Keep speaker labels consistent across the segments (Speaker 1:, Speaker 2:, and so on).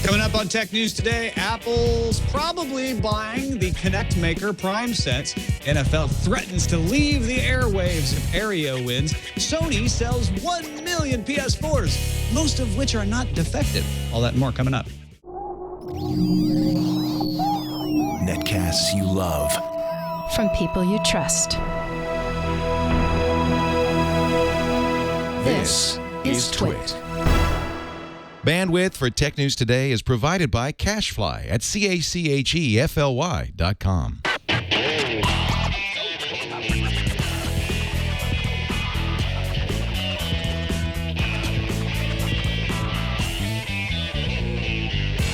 Speaker 1: Coming up on Tech News today, Apple's probably buying the Kinect-maker PrimeSense. NFL threatens to leave the airwaves if Aereo wins. Sony sells 1 million PS4s, most of which are not defective. All that and more coming up.
Speaker 2: Netcasts you love.
Speaker 3: From people you trust.
Speaker 2: This is Twit.
Speaker 4: Bandwidth for Tech News Today is provided by CashFly at CACHEFLY.com.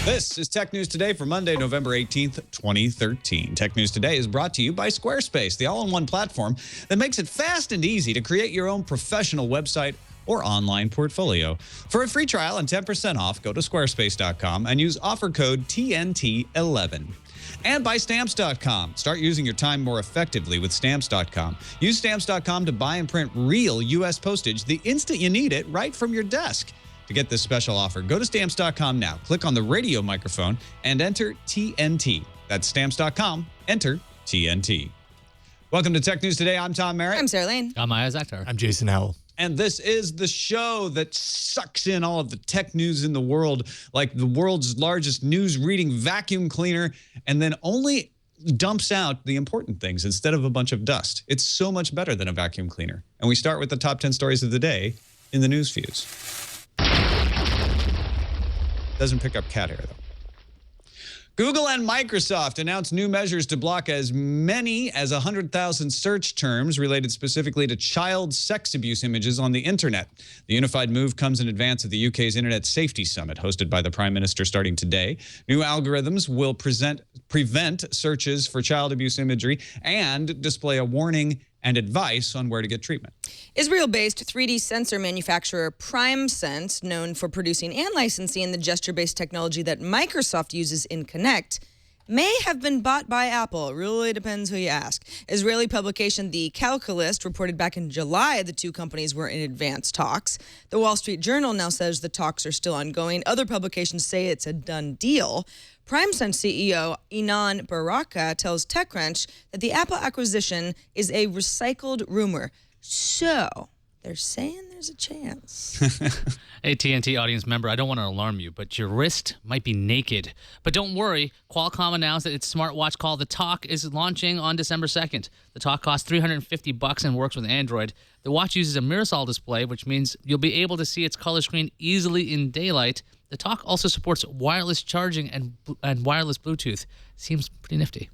Speaker 1: This is Tech News Today for Monday, November 18th, 2013. Tech News Today is brought to you by Squarespace, the all-in-one platform that makes it fast and easy to create your own professional website or online portfolio. For a free trial and 10% off, go to squarespace.com and use offer code TNT11. And by Stamps.com. Start using your time more effectively with Stamps.com. Use Stamps.com to buy and print real U.S. postage the instant you need it right from your desk. To get this special offer, go to Stamps.com now. Click on the radio microphone and enter TNT. That's Stamps.com. Enter TNT. Welcome to Tech News Today. I'm Tom Merritt.
Speaker 5: I'm Sarah Lane.
Speaker 6: I'm Maya Zakhtar.
Speaker 7: I'm Jason Howell.
Speaker 1: And this is the show that sucks in all of the tech news in the world, like the world's largest news-reading vacuum cleaner, and then only dumps out the important things instead of a bunch of dust. It's so much better than a vacuum cleaner. And we start with the top 10 stories of the day in the news fuse. Doesn't pick up cat hair, though. Google and Microsoft announced new measures to block as many as 100,000 search terms related specifically to child sex abuse images on the internet. The unified move comes in advance of the UK's Internet Safety Summit, hosted by the Prime Minister starting today. New algorithms will prevent searches for child abuse imagery and display a warning and advice on where to get treatment.
Speaker 5: Israel-based 3D sensor manufacturer PrimeSense, known for producing and licensing the gesture-based technology that Microsoft uses in Kinect, may have been bought by Apple. It really depends who you ask. Israeli publication The Calculist reported back in July the two companies were in advanced talks. The Wall Street Journal now says the talks are still ongoing. Other publications say it's a done deal. PrimeSense CEO Inan Baraka tells TechCrunch that the Apple acquisition is a recycled rumor. So they're saying there's a chance.
Speaker 6: Hey, TNT audience member, I don't want to alarm you, but your wrist might be naked. But don't worry, Qualcomm announced that its smartwatch called the Talk is launching on December 2nd. The Talk costs $350 and works with Android. The watch uses a Mirasol display, which means you'll be able to see its color screen easily in daylight. The Talk also supports wireless charging and wireless Bluetooth. Seems pretty nifty.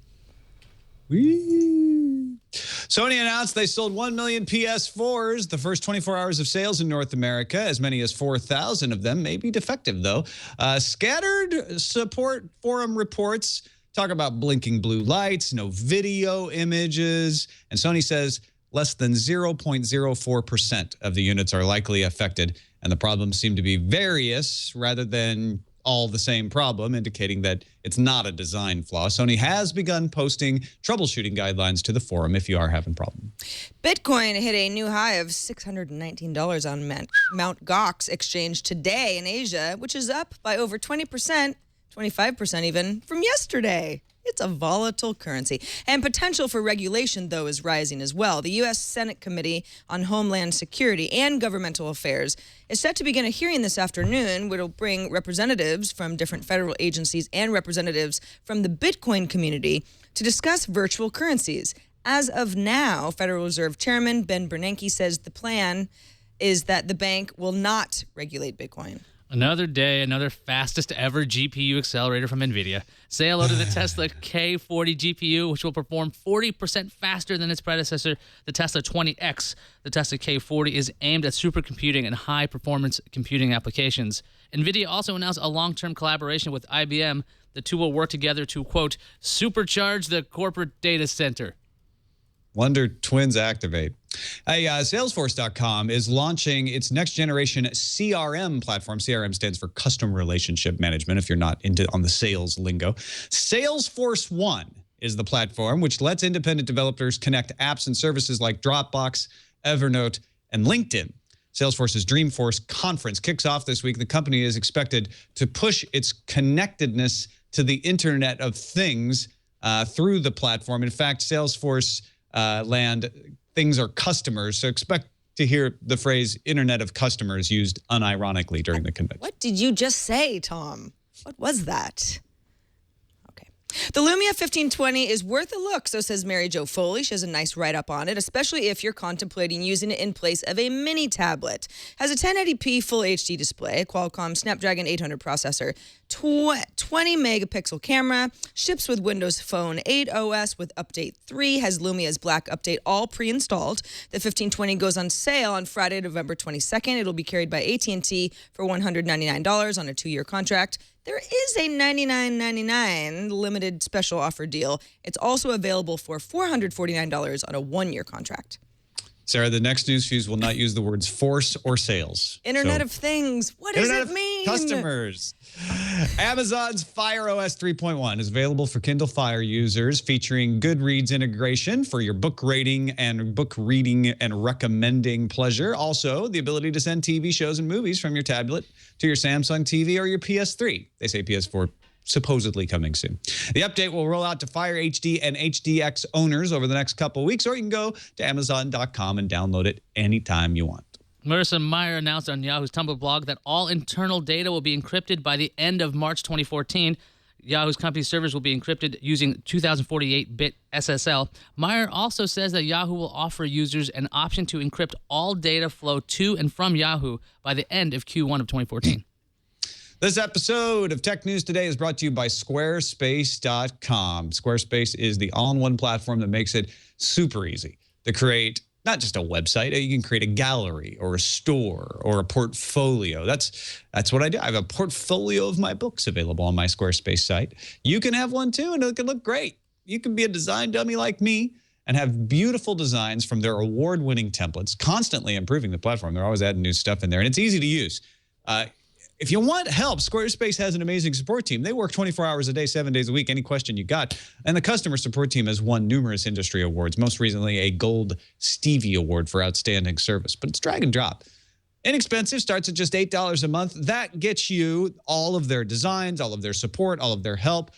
Speaker 1: Whee! Sony announced they sold 1 million PS4s, the first 24 hours of sales in North America. As many as 4,000 of them may be defective, though. Scattered support forum reports talk about blinking blue lights, no video images, and Sony says less than 0.04% of the units are likely affected, and the problems seem to be various rather than all the same problem, indicating that it's not a design flaw. Sony has begun posting troubleshooting guidelines to the forum if you are having problems.
Speaker 5: Bitcoin hit a new high of $619 on Mt. Gox exchange today in Asia, which is up by over 20%, 25% even, from yesterday. It's a volatile currency. And potential for regulation, though, is rising as well. The U.S. Senate Committee on Homeland Security and Governmental Affairs is set to begin a hearing this afternoon, which will bring representatives from different federal agencies and representatives from the Bitcoin community to discuss virtual currencies. As of now, Federal Reserve Chairman Ben Bernanke says the plan is that the bank will not regulate Bitcoin.
Speaker 6: Another day, another fastest ever GPU accelerator from Nvidia. Say hello to the Tesla K40 GPU, which will perform 40% faster than its predecessor, the Tesla 20X. The Tesla K40 is aimed at supercomputing and high-performance computing applications. Nvidia also announced a long-term collaboration with IBM. The two will work together to, quote, supercharge the corporate data center.
Speaker 1: Wonder twins activate. Hey, Salesforce.com is launching its next generation CRM platform. CRM stands for Custom Relationship Management, if you're not on the sales lingo. Salesforce One is the platform which lets independent developers connect apps and services like Dropbox, Evernote, and LinkedIn. Salesforce's Dreamforce conference kicks off this week. The company is expected to push its connectedness to the Internet of Things through the platform. In fact, Salesforce land, things are customers, so expect to hear the phrase Internet of Customers used unironically during the convention.
Speaker 5: What did you just say, Tom? What was that? Okay. The Lumia 1520 is worth a look, so says Mary Jo Foley. She has a nice write-up on it, especially if you're contemplating using it in place of a mini tablet. Has a 1080p Full HD display, a Qualcomm Snapdragon 800 processor, 20 megapixel camera, ships with Windows Phone 8 OS with Update 3, has Lumia's Black Update all pre-installed. The 1520 goes on sale on Friday, November 22nd. It'll be carried by AT&T for $199 on a 2-year contract. There is a $99.99 limited special offer deal. It's also available for $449 on a 1-year contract.
Speaker 1: Sarah, the next news fuse will not use the words force or sales.
Speaker 5: Internet of Things. What does it mean?
Speaker 1: Customers. Amazon's Fire OS 3.1 is available for Kindle Fire users, featuring Goodreads integration for your book rating and book reading and recommending pleasure. Also, the ability to send TV shows and movies from your tablet to your Samsung TV or your PS3. They say PS4 supposedly coming soon. The update will roll out to Fire HD and HDX owners over the next couple of weeks, or you can go to Amazon.com and download it anytime you want.
Speaker 6: Marissa Meyer announced on Yahoo's Tumblr blog that all internal data will be encrypted by the end of March 2014. Yahoo's company servers will be encrypted using 2048-bit SSL. Meyer also says that Yahoo will offer users an option to encrypt all data flow to and from Yahoo by the end of Q1 of 2014.
Speaker 1: This episode of Tech News Today is brought to you by Squarespace.com. Squarespace is the all-in-one platform that makes it super easy to create not just a website. You can create a gallery or a store or a portfolio. That's what I do. I have a portfolio of my books available on my Squarespace site. You can have one too, and it can look great. You can be a design dummy like me and have beautiful designs from their award-winning templates, constantly improving the platform. They're always adding new stuff in there, and it's easy to use. If you want help, Squarespace has an amazing support team. They work 24 hours a day, 7 days a week, any question you got. And the customer support team has won numerous industry awards, most recently a Gold Stevie Award for outstanding service. But it's drag and drop. Inexpensive, starts at just $8 a month. That gets you all of their designs, all of their support, all of their help,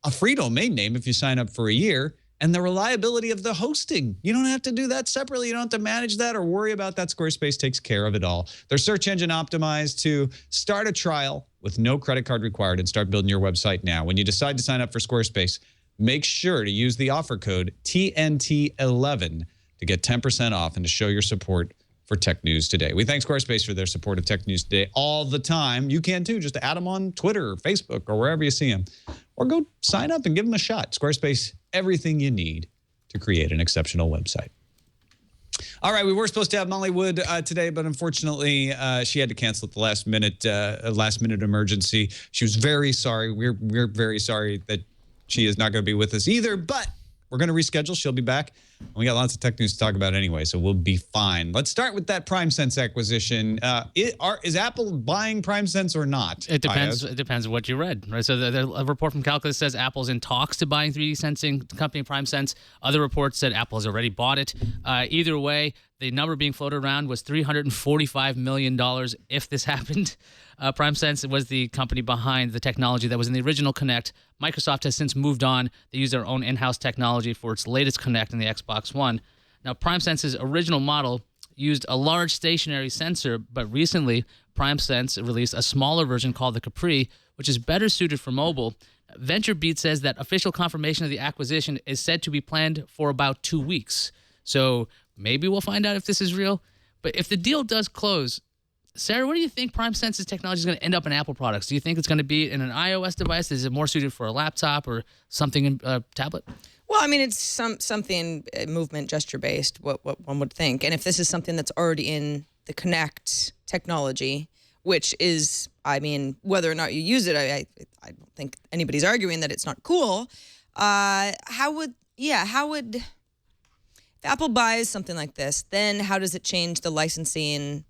Speaker 1: a free domain name if you sign up for a year, and the reliability of the hosting. You don't have to do that separately. You don't have to manage that or worry about that. Squarespace takes care of it all. They're search engine optimized to start a trial with no credit card required and start building your website now. When you decide to sign up for Squarespace, make sure to use the offer code TNT11 to get 10% off and to show your support for Tech News Today. We thank Squarespace for their support of Tech News Today all the time. You can too, just add them on Twitter or Facebook or wherever you see them. Or go sign up and give them a shot. Squarespace, everything you need to create an exceptional website. All right, we were supposed to have Molly Wood today, but unfortunately, she had to cancel at the last minute emergency. She was very sorry. We're very sorry that she is not going to be with us either, but we're going to reschedule. She'll be back. We got lots of tech news to talk about anyway, so we'll be fine. Let's start with that PrimeSense acquisition. Is Apple buying PrimeSense or not?
Speaker 6: It depends. It depends on what you read, right? So a report from Calculus says Apple's in talks to buying 3D sensing company PrimeSense. Other reports said Apple has already bought it. Either way, the number being floated around was $345 million if this happened. PrimeSense was the company behind the technology that was in the original Kinect. Microsoft has since moved on. They use their own in-house technology for its latest Kinect in the Xbox One. Now, PrimeSense's original model used a large stationary sensor, but recently PrimeSense released a smaller version called the Capri, which is better suited for mobile. VentureBeat says that official confirmation of the acquisition is said to be planned for about 2 weeks. So maybe we'll find out if this is real. But if the deal does close, Sarah, what do you think PrimeSense's technology is going to end up in Apple products? Do you think it's going to be in an iOS device? Is it more suited for a laptop or something in a tablet?
Speaker 5: Well, I mean, it's something movement gesture based. What one would think, and if this is something that's already in the Kinect technology, which is, I mean, whether or not you use it, I don't think anybody's arguing that it's not cool. How would if Apple buys something like this, then how does it change the licensing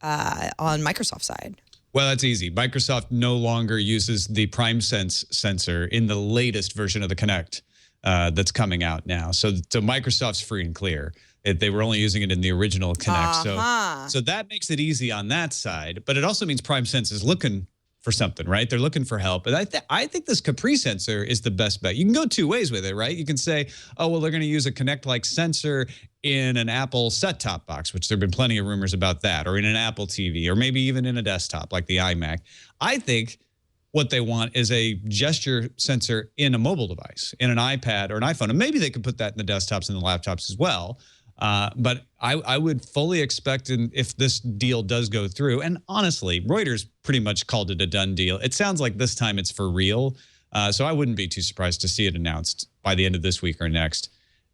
Speaker 5: on Microsoft's side?
Speaker 1: Well, that's easy. Microsoft no longer uses the PrimeSense sensor in the latest version of the Kinect that's coming out now. So Microsoft's free and clear. They were only using it in the original Kinect.
Speaker 5: Uh-huh.
Speaker 1: So that makes it easy on that side. But it also means PrimeSense is looking for something, right? They're looking for help. And I think this Capri sensor is the best bet. You can go two ways with it, right? You can say, oh, well, they're going to use a Kinect-like sensor in an Apple set-top box, which there have been plenty of rumors about that, or in an Apple TV, or maybe even in a desktop like the iMac. I think what they want is a gesture sensor in a mobile device, in an iPad or an iPhone. And maybe they could put that in the desktops and the laptops as well. But I would fully expect, if this deal does go through, and honestly, Reuters pretty much called it a done deal. It sounds like this time it's for real. So I wouldn't be too surprised to see it announced by the end of this week or next.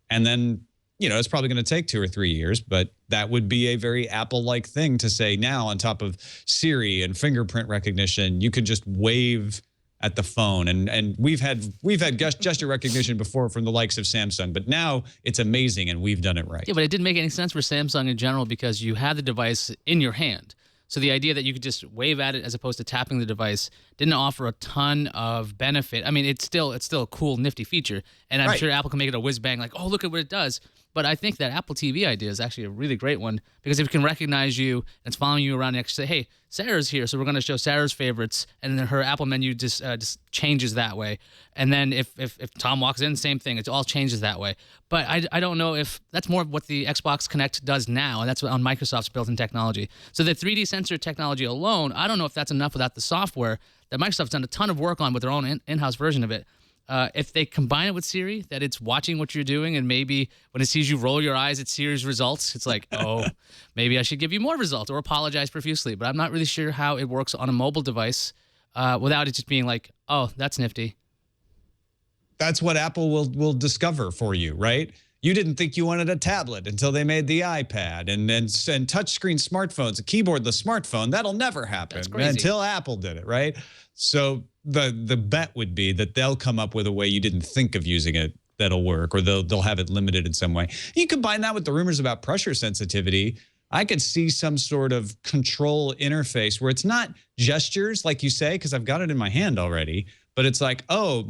Speaker 1: And then, it's probably going to take 2 or 3 years, but that would be a very Apple-like thing to say now on top of Siri and fingerprint recognition. You could just wave at the phone, and we've had gesture recognition before from the likes of Samsung, but now it's amazing, and we've done it right.
Speaker 6: Yeah, but it didn't make any sense for Samsung in general because you had the device in your hand. So the idea that you could just wave at it as opposed to tapping the device didn't offer a ton of benefit. I mean, it's still a cool, nifty feature, and I'm sure Apple can make it a whiz bang, like, oh, look at what it does. But I think that Apple TV idea is actually a really great one because if it can recognize you and it's following you around and actually say, hey, Sarah's here, so we're going to show Sarah's favorites, and then her Apple menu just changes that way. And then if Tom walks in, same thing. It all changes that way. But I don't know if that's more of what the Xbox Kinect does now, and that's on Microsoft's built-in technology. So the 3D sensor technology alone, I don't know if that's enough without the software that Microsoft's done a ton of work on with their own in-house version of it. If they combine it with Siri, that it's watching what you're doing, and maybe when it sees you roll your eyes at Siri's results, it's like, oh, maybe I should give you more results or apologize profusely. But I'm not really sure how it works on a mobile device without it just being like, oh, that's nifty.
Speaker 1: That's what Apple will discover for you, right? You didn't think you wanted a tablet until they made the iPad and touchscreen smartphones, a keyboard, the smartphone. That'll never happen until Apple did it, right? So the bet would be that they'll come up with a way you didn't think of using it that'll work, or they'll have it limited in some way. You combine that with the rumors about pressure sensitivity. I could see some sort of control interface where it's not gestures, like you say, because I've got it in my hand already, but it's like, oh,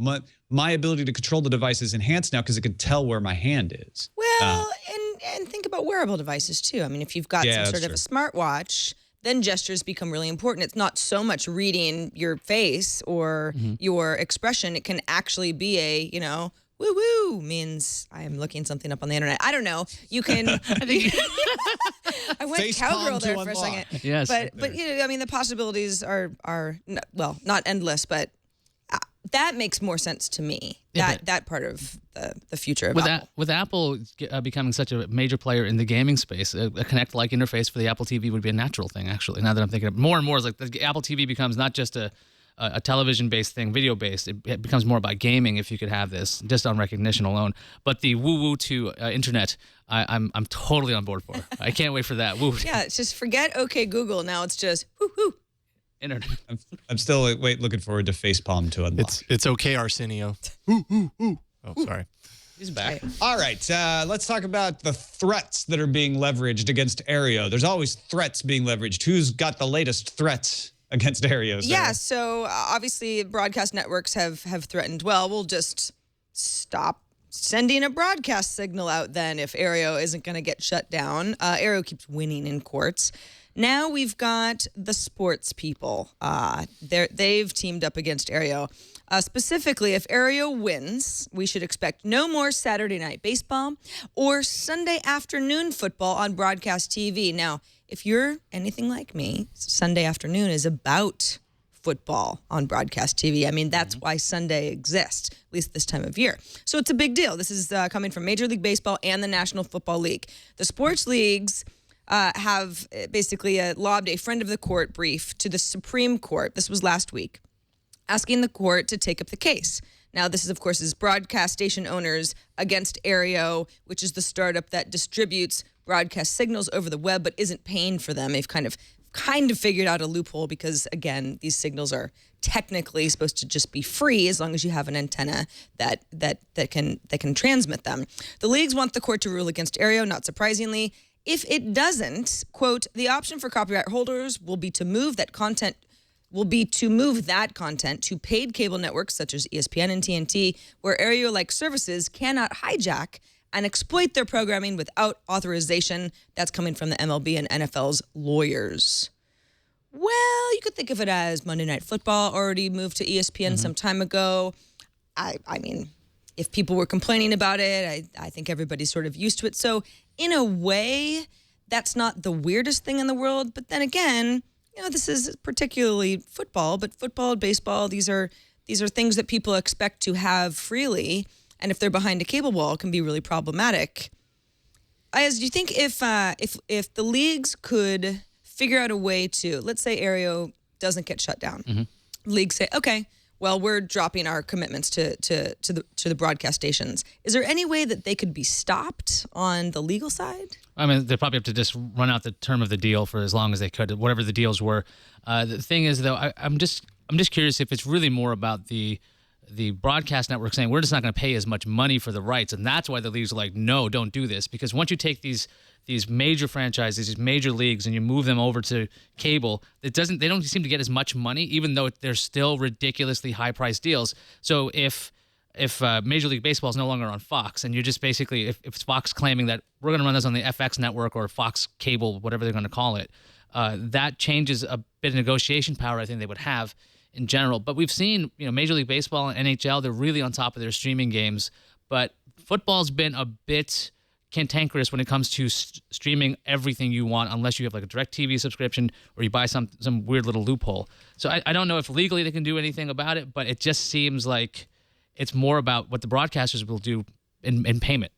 Speaker 1: my ability to control the device is enhanced now because it can tell where my hand is.
Speaker 5: Well, and think about wearable devices too. I mean, if you've got some sort of a smartwatch, then gestures become really important. It's not so much reading your face or your expression. It can actually be a, woo-woo means I am looking something up on the internet. I don't know. You can... I went
Speaker 1: Face
Speaker 5: cowgirl
Speaker 1: palm
Speaker 5: there
Speaker 1: to
Speaker 5: for a
Speaker 1: unlock.
Speaker 5: second.
Speaker 6: Yes.
Speaker 5: But I mean, the possibilities are not endless, but that makes more sense to me. That part of the future of Apple.
Speaker 6: With Apple becoming such a major player in the gaming space, a Kinect-like interface for the Apple TV would be a natural thing, actually. Now that I'm thinking of it, more and more, is like the Apple TV becomes not just a television-based thing, video-based. It becomes more about gaming if you could have this, just on recognition alone. But the woo-woo to internet, I'm totally on board for. I can't wait for that. Woo.
Speaker 5: Yeah, it's just forget OK Google. Now it's just woo-hoo.
Speaker 6: Internet.
Speaker 1: I'm still looking forward to facepalm to unlock.
Speaker 7: It's okay, Arsenio. Oh, sorry.
Speaker 6: He's back.
Speaker 1: All right, let's talk about the threats that are being leveraged against Aereo. There's always threats being leveraged. Who's got the latest threats against Aereo?
Speaker 5: Yeah, so obviously broadcast networks have threatened, well, we'll just stop sending a broadcast signal out then if Aereo isn't going to get shut down. Aereo keeps winning in courts. Now we've got the sports people. They've teamed up against Aereo. Specifically, if Aereo wins, we should expect no more Saturday night baseball or Sunday afternoon football on broadcast TV. Now, if you're anything like me, Sunday afternoon is about football on broadcast TV. I mean, that's why Sunday exists, at least this time of year. So it's a big deal. This is coming from Major League Baseball and the National Football League. The sports leagues have basically lobbed a friend of the court brief to the Supreme Court. This was last week, asking the court to take up the case. Now, this is, of course, broadcast station owners against Aereo, which is the startup that distributes broadcast signals over the web but isn't paying for them. They've kind of figured out a loophole because, again, these signals are technically supposed to just be free as long as you have an antenna that can transmit them. The leagues want the court to rule against Aereo, not surprisingly. If it doesn't, quote, the option for copyright holders will be to move that content to paid cable networks such as ESPN and TNT, where Aereo-like services cannot hijack and exploit their programming without authorization. That's coming from the MLB and NFL's lawyers. Well, you could think of it as Monday Night Football already moved to ESPN some time ago. I mean, if people were complaining about it, I think everybody's sort of used to it. So in a way, that's not the weirdest thing in the world. But then again, this is particularly football, but football, baseball, these are things that people expect to have freely. And if they're behind a cable wall, it can be really problematic. Do you think if the leagues could figure out a way to, let's say Aereo doesn't get shut down, leagues say, okay, well, we're dropping our commitments to the broadcast stations. Is there any way that they could be stopped on the legal side?
Speaker 6: I mean, they probably have to just run out the term of the deal for as long as they could, whatever the deals were. The thing is, though, I'm just curious if it's really more about the broadcast network saying we're just not going to pay as much money for the rights, and that's why the leagues are like, no, don't do this. Because once you take these major franchises, these major leagues, and you move them over to cable, they don't seem to get as much money, even though they're still ridiculously high-priced deals. So if Major League Baseball is no longer on Fox, and you're just basically, if it's Fox claiming that we're going to run this on the FX network or Fox Cable, whatever they're going to call it, that changes a bit of negotiation power I think they would have in general. But we've seen, Major League Baseball and NHL, they're really on top of their streaming games. But football's been a bit cantankerous when it comes to streaming everything you want, unless you have like a DirecTV subscription or you buy some weird little loophole. So I don't know if legally they can do anything about it, but it just seems like it's more about what the broadcasters will do in payment.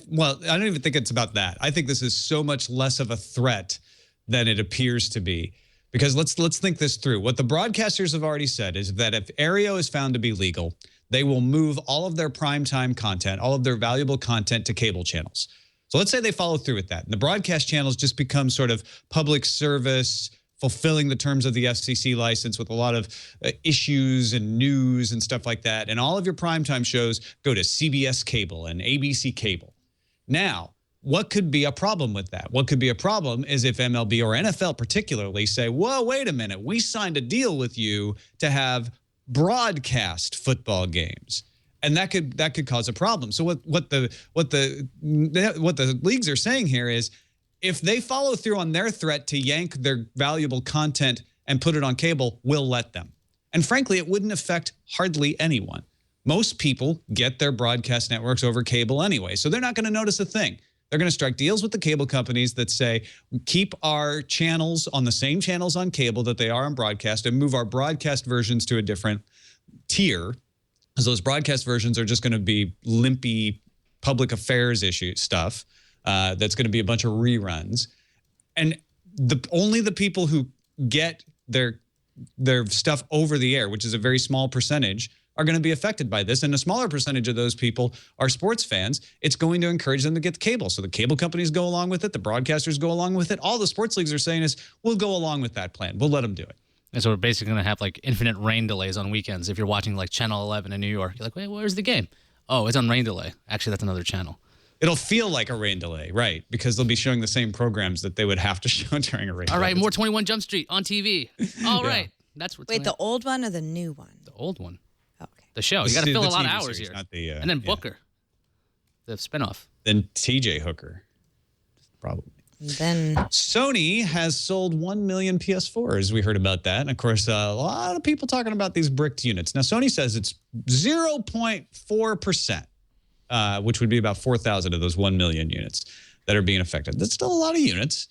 Speaker 1: Well, I don't even think it's about that. I think this is so much less of a threat than it appears to be. Because let's think this through. What the broadcasters have already said is that if Aereo is found to be legal, they will move all of their primetime content, all of their valuable content to cable channels. So let's say they follow through with that. And the broadcast channels just become sort of public service, fulfilling the terms of the FCC license with a lot of issues and news and stuff like that. And all of your primetime shows go to CBS Cable and ABC Cable. Now, what could be a problem with that? What could be a problem is if MLB or NFL particularly say, whoa, wait a minute, we signed a deal with you to have broadcast football games. And that could cause a problem. So what the leagues are saying here is if they follow through on their threat to yank their valuable content and put it on cable, we'll let them. And frankly, it wouldn't affect hardly anyone. Most people get their broadcast networks over cable anyway, so they're not going to notice a thing. They're going to strike deals with the cable companies that say, keep our channels on the same channels on cable that they are on broadcast and move our broadcast versions to a different tier, because those broadcast versions are just going to be limpy public affairs issue stuff that's going to be a bunch of reruns. And only the people who get their stuff over the air, which is a very small percentage, are going to be affected by this. And a smaller percentage of those people are sports fans. It's going to encourage them to get the cable. So the cable companies go along with it. The broadcasters go along with it. All the sports leagues are saying is, we'll go along with that plan. We'll let them do it.
Speaker 6: And so we're basically going to have like infinite rain delays on weekends. If you're watching like Channel 11 in New York, you're like, wait, where's the game? Oh, it's on rain delay. Actually, that's another channel.
Speaker 1: It'll feel like a rain delay, right? Because they'll be showing the same programs that they would have to show during a rain delay.
Speaker 6: All right, more 21 Jump Street on TV. All right. That's what's
Speaker 5: Wait, the old one or the new one?
Speaker 6: The old one.
Speaker 5: Okay.
Speaker 6: The show. You got to fill a lot of
Speaker 1: TV
Speaker 6: hours
Speaker 1: series,
Speaker 6: here.
Speaker 1: not the,
Speaker 6: and then Booker, the spinoff.
Speaker 1: Then TJ Hooker, probably.
Speaker 5: And then
Speaker 1: Sony has sold 1 million PS4s. We heard about that. And of course, a lot of people talking about these bricked units. Now, Sony says it's 0.4%, which would be about 4,000 of those 1 million units that are being affected. That's still a lot of units.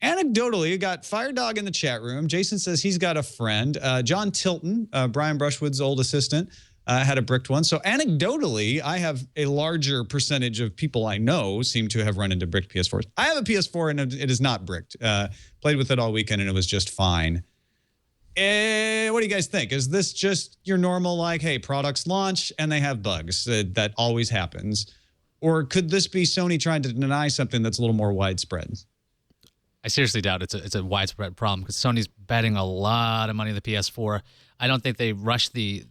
Speaker 1: Anecdotally, you got Firedog in the chat room. Jason says he's got a friend. John Tilton, Brian Brushwood's old assistant, had a bricked one. So anecdotally, I have a larger percentage of people I know seem to have run into bricked PS4s. I have a PS4 and it is not bricked. Played with it all weekend and it was just fine. What do you guys think? Is this just your normal, like, hey, products launch and they have bugs? That always happens. Or could this be Sony trying to deny something that's a little more widespread?
Speaker 6: I seriously doubt it's a widespread problem because Sony's betting a lot of money on the PS4. I don't think they rushed the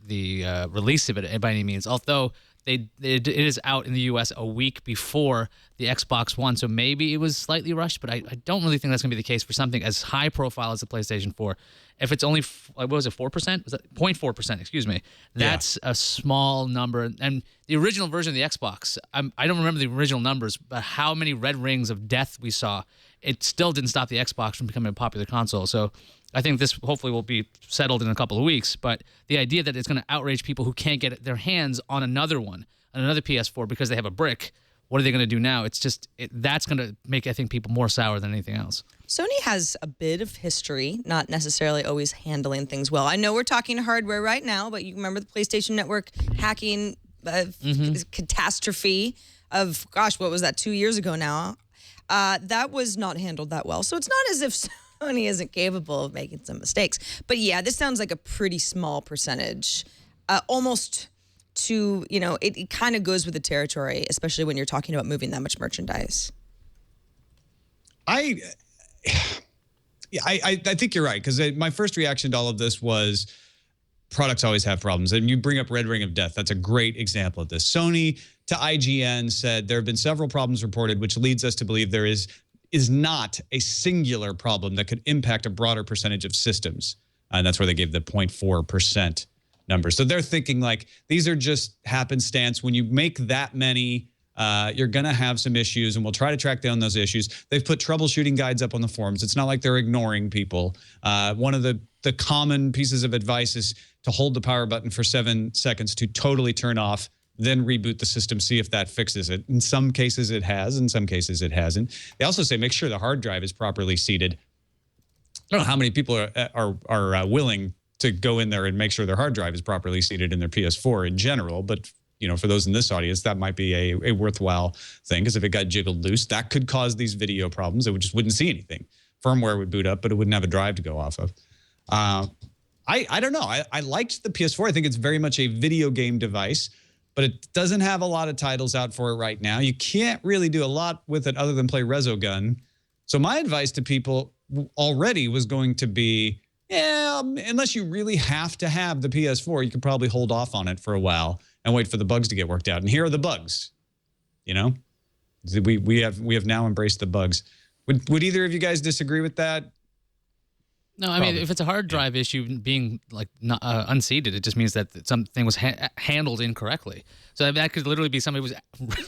Speaker 6: release of it by any means, although it is out in the U.S. a week before the Xbox One, so maybe it was slightly rushed, but I don't really think that's going to be the case for something as high profile as the PlayStation 4. If it's only, what was it, 4%? Was that 0.4%, excuse me. That's a small number. And the original version of the Xbox, I don't remember the original numbers, but how many red rings of death we saw, it still didn't stop the Xbox from becoming a popular console. So I think this hopefully will be settled in a couple of weeks, but the idea that it's going to outrage people who can't get their hands on another one, on another PS4 because they have a brick, what are they going to do now? It's just, that's going to make, I think, people more sour than anything else.
Speaker 5: Sony has a bit of history, not necessarily always handling things well. I know we're talking hardware right now, but you remember the PlayStation Network hacking catastrophe of, gosh, what was that, 2 years ago now? That was not handled that well. So it's not as if Sony isn't capable of making some mistakes. But yeah, this sounds like a pretty small percentage, almost to, it kind of goes with the territory, especially when you're talking about moving that much merchandise.
Speaker 1: I think you're right, because my first reaction to all of this was products always have problems. And you bring up red ring of death. That's a great example of this. Sony to IGN said there have been several problems reported, which leads us to believe there is not a singular problem that could impact a broader percentage of systems. And that's where they gave the 0.4% number. So they're thinking like these are just happenstance. When you make that many, you're going to have some issues, and we'll try to track down those issues. They've put troubleshooting guides up on the forums. It's not like they're ignoring people. One of the common pieces of advice is to hold the power button for 7 seconds to totally turn off, then reboot the system, see if that fixes it. In some cases it has, in some cases it hasn't. They also say make sure the hard drive is properly seated. I don't know how many people are willing to go in there and make sure their hard drive is properly seated in their PS4 in general, but for those in this audience, that might be a worthwhile thing, because if it got jiggled loose, that could cause these video problems. It just wouldn't see anything. Firmware would boot up, but it wouldn't have a drive to go off of. I don't know. I liked the PS4. I think it's very much a video game device, but it doesn't have a lot of titles out for it right now. You can't really do a lot with it other than play Resogun. So my advice to people already was going to be, unless you really have to have the PS4, you could probably hold off on it for a while and wait for the bugs to get worked out. And here are the bugs. We have now embraced the bugs. Would either of you guys disagree with that?
Speaker 6: No, I mean, if it's a hard drive issue being like not, unseated, it just means that something was handled incorrectly. So that could literally be somebody was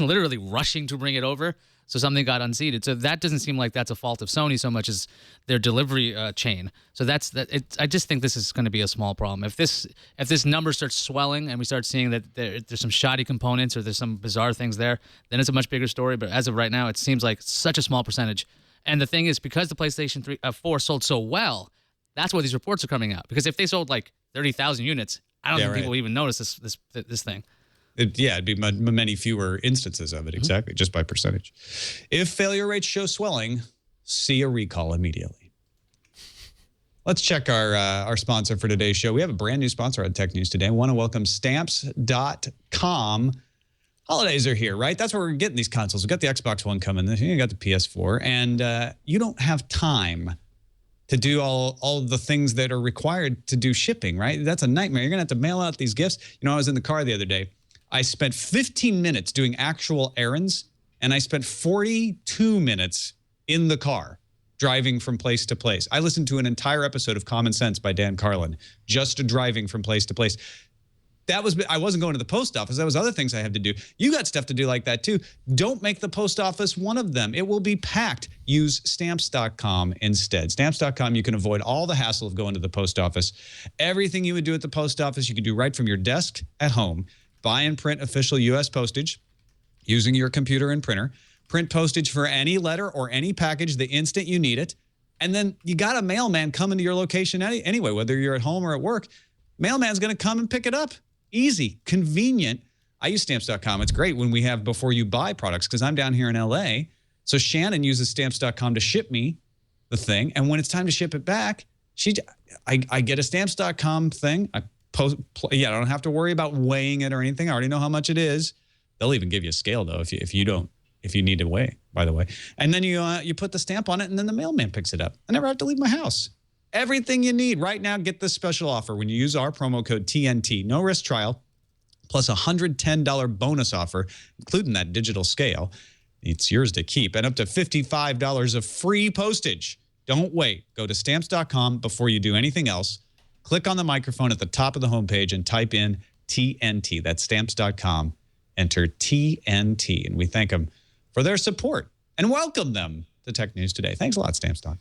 Speaker 6: literally rushing to bring it over, so something got unseated. So that doesn't seem like that's a fault of Sony so much as their delivery chain. So that's that. I just think this is going to be a small problem. If this number starts swelling and we start seeing that there's some shoddy components or there's some bizarre things there, then it's a much bigger story. But as of right now, it seems like such a small percentage. And the thing is, because the PlayStation 4 sold so well, that's why these reports are coming out. Because if they sold like 30,000 units, I don't think people would even notice this thing.
Speaker 1: It'd be many fewer instances of it, exactly, just by percentage. If failure rates show swelling, see a recall immediately. Let's check our sponsor for today's show. We have a brand new sponsor on Tech News today. I want to welcome Stamps.com. Holidays are here, right? That's where we're getting these consoles. We've got the Xbox One coming. You got the PS4. And you don't have time to do all the things that are required to do shipping, right? That's a nightmare. You're going to have to mail out these gifts. I was in the car the other day. I spent 15 minutes doing actual errands, and I spent 42 minutes in the car driving from place to place. I listened to an entire episode of Common Sense by Dan Carlin, just driving from place to place. I wasn't going to the post office. That was other things I had to do. You got stuff to do like that too. Don't make the post office one of them. It will be packed. Use Stamps.com instead. Stamps.com, you can avoid all the hassle of going to the post office. Everything you would do at the post office, you can do right from your desk at home. Buy and print official U.S. postage using your computer and printer. Print postage for any letter or any package the instant you need it. And then you got a mailman coming to your location anyway, whether you're at home or at work. Mailman's going to come and pick it up. Easy, convenient. I use Stamps.com. It's great when we have before you buy products, because I'm down here in L.A. So Shannon uses Stamps.com to ship me the thing. And when it's time to ship it back, I get a Stamps.com thing. I don't have to worry about weighing it or anything. I already know how much it is. They'll even give you a scale though if you need to weigh, by the way. And then you put the stamp on it, and then the mailman picks it up. I never have to leave my house. Everything you need right now. Get this special offer when you use our promo code TNT. No risk trial. plus a $110 bonus offer, including that digital scale. It's yours to keep, and up to $55 of free postage. Don't wait. Go to Stamps.com before you do anything else. Click on the microphone at the top of the homepage and type in TNT. That's Stamps.com. Enter TNT, and we thank them for their support and welcome them to Tech News Today. Thanks a lot, Stamps.com.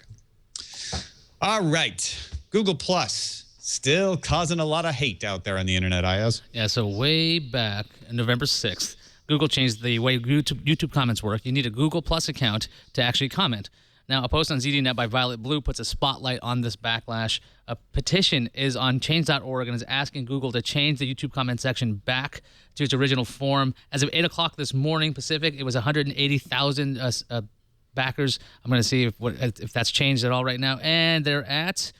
Speaker 1: All right. Google Plus still causing a lot of hate out there on the internet, Ayaz.
Speaker 6: Yeah, so way back on November 6th, Google changed the way YouTube comments work. You need a Google Plus account to actually comment. Now, a post on ZDNet by Violet Blue puts a spotlight on this backlash. A petition is on change.org and is asking Google to change the YouTube comment section back to its original form. As of 8 o'clock this morning Pacific, it was 180,000 backers. I'm going to see if that's changed at all right now. And they're at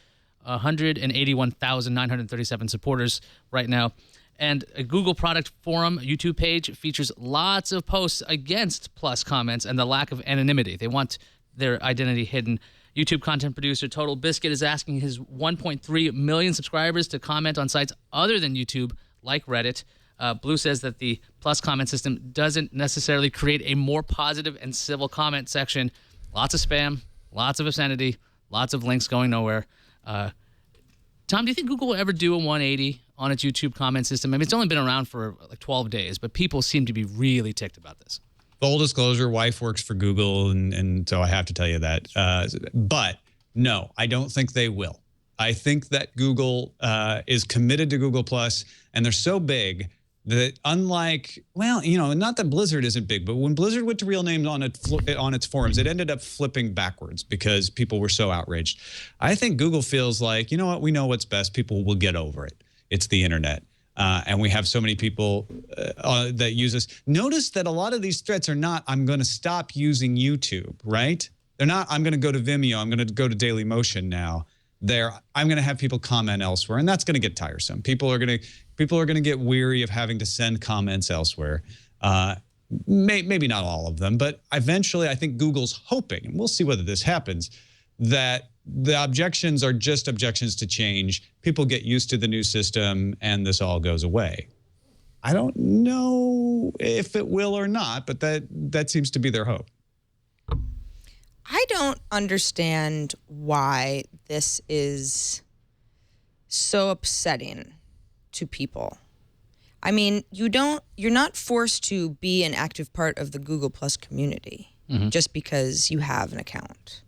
Speaker 6: 181,937 supporters right now. And a Google product forum YouTube page features lots of posts against Plus comments and the lack of anonymity. They want their identity hidden. YouTube content producer Total Biscuit is asking his 1.3 million subscribers to comment on sites other than YouTube, like Reddit. Blue says that the Plus comment system doesn't necessarily create a more positive and civil comment section. Lots of spam, lots of obscenity, lots of links going nowhere. Tom, do you think Google will ever do a 180 on its YouTube comment system? I mean, it's only been around for like 12 days, but people seem to be really ticked about this.
Speaker 1: Full disclosure, wife works for Google, and so I have to tell you that. But no, I don't think they will. I think that Google is committed to Google Plus, and they're so big that unlike, well, you know, not that Blizzard isn't big, but when Blizzard went to real names on its forums, it ended up flipping backwards because people were so outraged. I think Google feels like, you know what, we know what's best. People will get over it. It's the internet. And we have so many people that use this. Notice that a lot of these threats are not, I'm going to stop using YouTube, right? They're not, I'm going to go to Vimeo. I'm going to go to Dailymotion now. I'm going to have people comment elsewhere, and that's going to get tiresome. People are going to get weary of having to send comments elsewhere. Maybe not all of them, but eventually I think Google's hoping, and we'll see whether this happens, that the objections are just objections to change. People get used to the new system, and this all goes away. I don't know if it will or not, but that seems to be their hope.
Speaker 5: I don't understand why this is so upsetting to people. I mean, you're not forced to be an active part of the Google Plus community just because you have an account.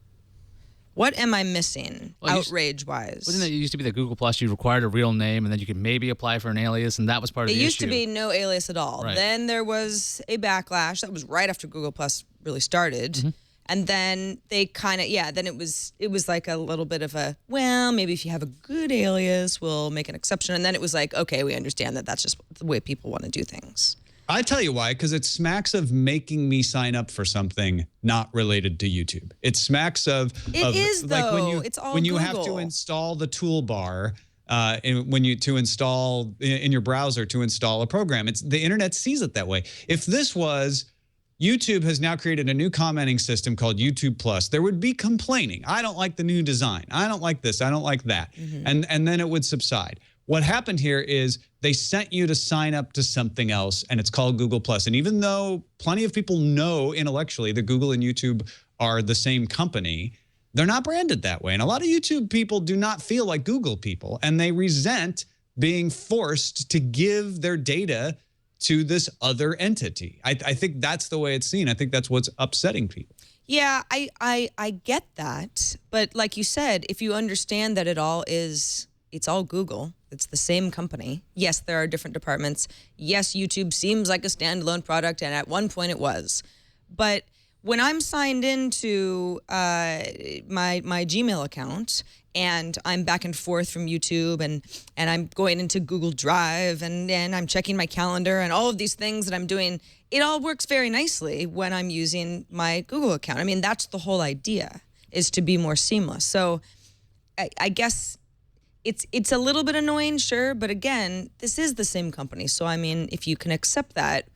Speaker 5: What am I missing, outrage-wise?
Speaker 6: Wasn't it used to be that Google Plus, you required a real name, and then you could maybe apply for an alias, and that was part of the issue?
Speaker 5: It used to be no alias at all.
Speaker 6: Right.
Speaker 5: Then there was a backlash. That was right after Google Plus really started. And then they kind of, then it was like a little bit of a, well, maybe if you have a good alias, we'll make an exception. And then it was like, okay, we understand that that's just the way people want to do things.
Speaker 1: I tell you why, because it smacks of making me sign up for something not related to YouTube. It smacks of
Speaker 5: It is
Speaker 1: like
Speaker 5: though. It's all
Speaker 1: when you
Speaker 5: Google.
Speaker 1: have to install the toolbar, to install in your browser to install a program. It's the internet sees it that way. If this was YouTube has now created a new commenting system called YouTube Plus, there would be complaining. I don't like the new design. I don't like this. I don't like that. And then it would subside. What happened here is they sent you to sign up to something else, and it's called Google Plus. And even though plenty of people know intellectually that Google and YouTube are the same company, they're not branded that way. And a lot of YouTube people do not feel like Google people, and they resent being forced to give their data to this other entity. I think that's the way it's seen. I think that's what's upsetting people.
Speaker 5: Yeah, I get that. But like you said, if you understand that it's all Google, it's the same company. Yes, there are different departments. Yes, YouTube seems like a standalone product, and at one point it was. But when I'm signed into my Gmail account, and I'm back and forth from YouTube, and I'm going into Google Drive, and I'm checking my calendar, and all of these things that I'm doing, it all works very nicely when I'm using my Google account. I mean, that's the whole idea, is to be more seamless. So I guess it's a little bit annoying, sure, but again, this is the same company. So I mean, if you can accept that,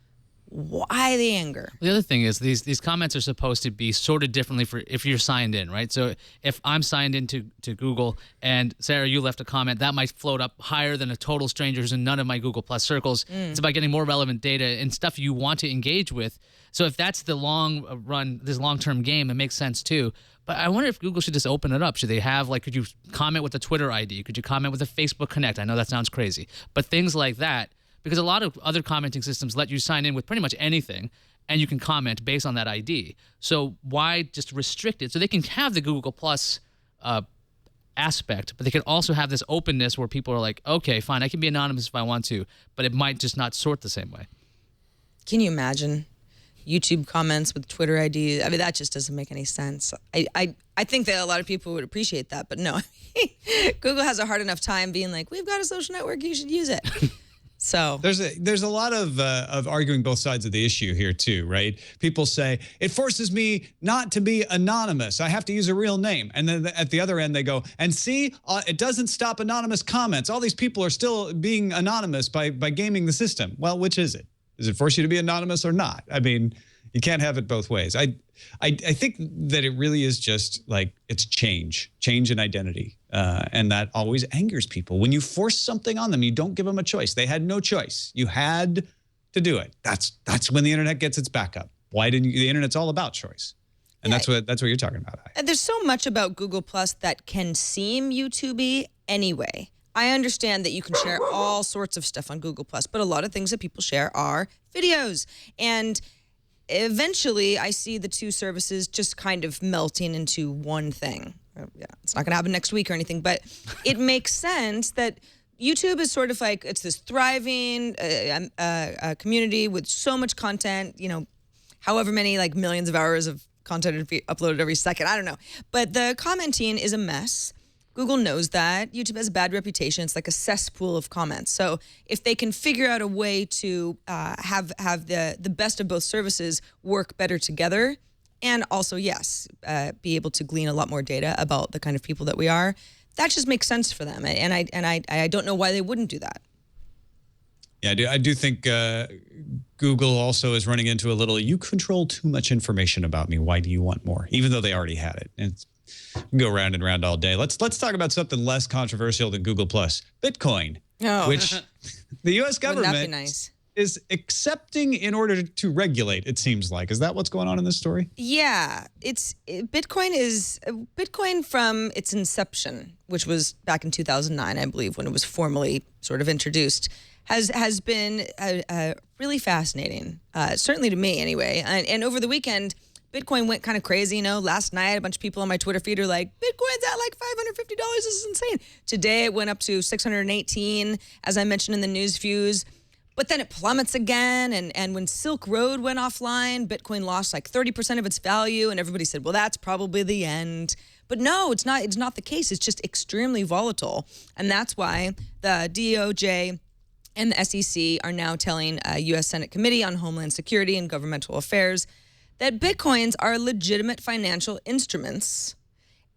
Speaker 5: Why the anger?
Speaker 6: The other thing is these comments are supposed to be sorted differently for if you're signed in, right? So if I'm signed into Google and Sarah, you left a comment, that might float up higher than a total stranger who's in none of my Google Plus circles. It's about getting more relevant data and stuff you want to engage with. So if that's the long run, this long-term game, it makes sense too. But I wonder if Google should just open it up. Should they have, like, could you comment with a Twitter ID? Could you comment with a Facebook Connect? I know that sounds crazy, but things like that. Because a lot of other commenting systems let you sign in with pretty much anything, and you can comment based on that ID. So why just restrict it? So they can have the Google Plus aspect, but they can also have this openness where people are like, okay, fine, I can be anonymous if I want to, but it might just not sort the same way. Can
Speaker 5: you imagine YouTube comments with Twitter ID? I mean, that just doesn't make any sense. I think that a lot of people would appreciate that, but no. Google has a hard enough time being like, we've got a social network, you should use it. So
Speaker 1: there's a lot of arguing both sides of the issue here too, right? People say it forces me not to be anonymous. I have to use a real name, and then at the other end they go, and see, it doesn't stop anonymous comments. All these people are still being anonymous by gaming the system. Well, which is it? Does it force you to be anonymous or not? I mean, you can't have it both ways. I think that it really is just like it's change in identity. And that always angers people. When you force something on them, you don't give them a choice. They had no choice. You had to do it. That's when the internet gets its back up. Why didn't you? The internet's all about choice. And that's what you're talking about.
Speaker 5: And there's so much about Google Plus that can seem YouTube-y anyway. I understand that you can share all sorts of stuff on Google Plus, but a lot of things that people share are videos. And eventually, I see the two services just kind of melting into one thing. Yeah, it's not going to happen next week or anything, but it makes sense that YouTube is sort of like, it's this thriving community with so much content, you know, however many like millions of hours of content uploaded every second. I don't know. But the commenting is a mess. Google knows that. YouTube has a bad reputation. It's like a cesspool of comments. So if they can figure out a way to have the best of both services work better together, and also, yes, be able to glean a lot more data about the kind of people that we are, that just makes sense for them. And I don't know why they wouldn't do that.
Speaker 1: Yeah, I do think Google also is running into a little, you control too much information about me. Why do you want more? Even though they already had it. And go round and round all day. Let's talk about something less controversial than Google Plus, Bitcoin, which the U.S. government
Speaker 5: Wouldn't that be nice?
Speaker 1: Is accepting in order to regulate. It seems like. Is that what's going on in this story?
Speaker 5: Yeah, Bitcoin from its inception, which was back in 2009, I believe, when it was formally sort of introduced, has been really fascinating. Certainly to me, anyway. And over the weekend, Bitcoin went kind of crazy, you know. Last night, a bunch of people on my Twitter feed are like, Bitcoin's at like $550. This is insane. Today, it went up to 618, as I mentioned in the news views. But then it plummets again. And when Silk Road went offline, Bitcoin lost like 30% of its value. And everybody said, well, that's probably the end. But no, it's not the case. It's just extremely volatile. And that's why the DOJ and the SEC are now telling a U.S. Senate Committee on Homeland Security and Governmental Affairs that Bitcoins are legitimate financial instruments,